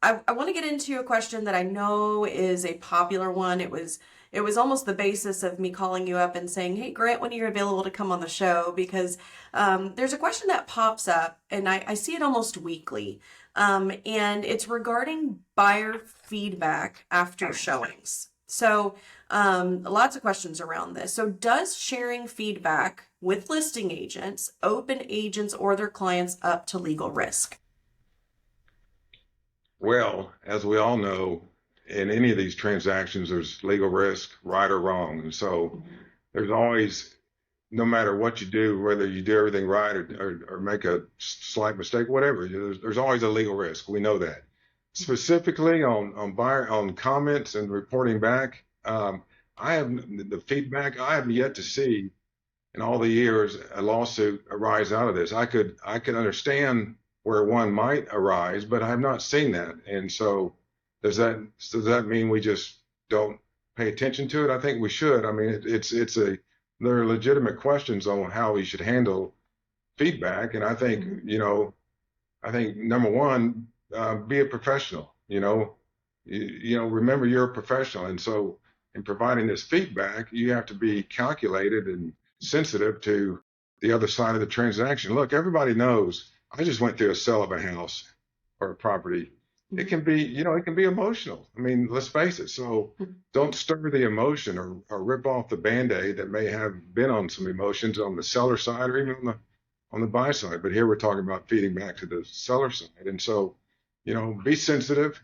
I want to get into a question that I know is a popular one. It was almost the basis of me calling you up and saying, "Hey, Grant, when are you available to come on the show?" Because there's a question that pops up, and I see it almost weekly, and it's regarding buyer feedback after showings. So lots of questions around this. So, does sharing feedback with listing agents open agents or their clients up to legal risk? Well, as we all know, in any of these transactions, there's legal risk, right or wrong. And so there's always, no matter what you do, whether you do everything right or make a slight mistake, whatever, there's always a legal risk. We know that. Specifically on buyer on comments and reporting back, I have the feedback. I have yet to see in all the years a lawsuit arise out of this. I could understand where one might arise, but I have not seen that. And so does that mean we just don't pay attention to it? I think we should. I mean, it's a there are legitimate questions on how we should handle feedback, and I think Mhm. I think number one, be a professional. Remember you're a professional, and so in providing this feedback, you have to be calculated and sensitive to the other side of the transaction. Look, everybody knows. I just went through a sale of a house or a property. It Mhm. can be, it can be emotional. I mean, let's face it. So don't stir the emotion or rip off the band-aid that may have been on some emotions on the seller side or even on the buy side. But here we're talking about feeding back to the seller side. And so, be sensitive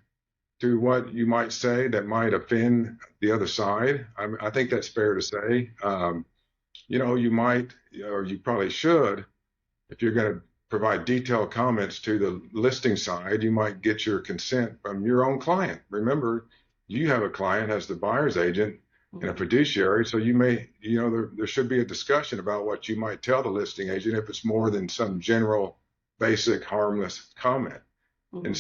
to what you might say that might offend the other side. I think that's fair to say. You might, or you probably should, if you're going to provide detailed comments to the listing side, you might get your consent from your own client. Remember, you have a client as the buyer's agent and a Mhm. fiduciary, so you may, there should be a discussion about what you might tell the listing agent if it's more than some general, basic, harmless comment. And Mhm.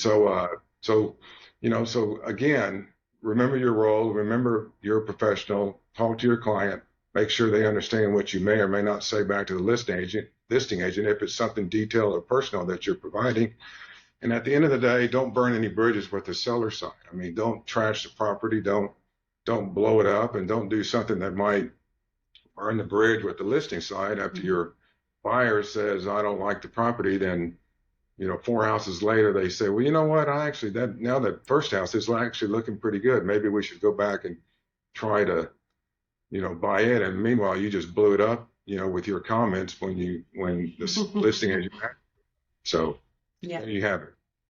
so again, remember your role, remember you're a professional, talk to your client, make sure they understand what you may or may not say back to the listing agent if it's something detailed or personal that you're providing. And at the end of the day, don't burn any bridges with the seller side. I mean, don't trash the property, don't blow it up, and don't do something that might burn the bridge with the listing side after Mhm. your buyer says, I don't like the property. Then 4 houses later, they say, well, you know what? I actually, that now that first house is actually looking pretty good. Maybe we should go back and try to, buy it. And meanwhile, you just blew it up, with your comments when the listing agent. So Yeah. there you have it.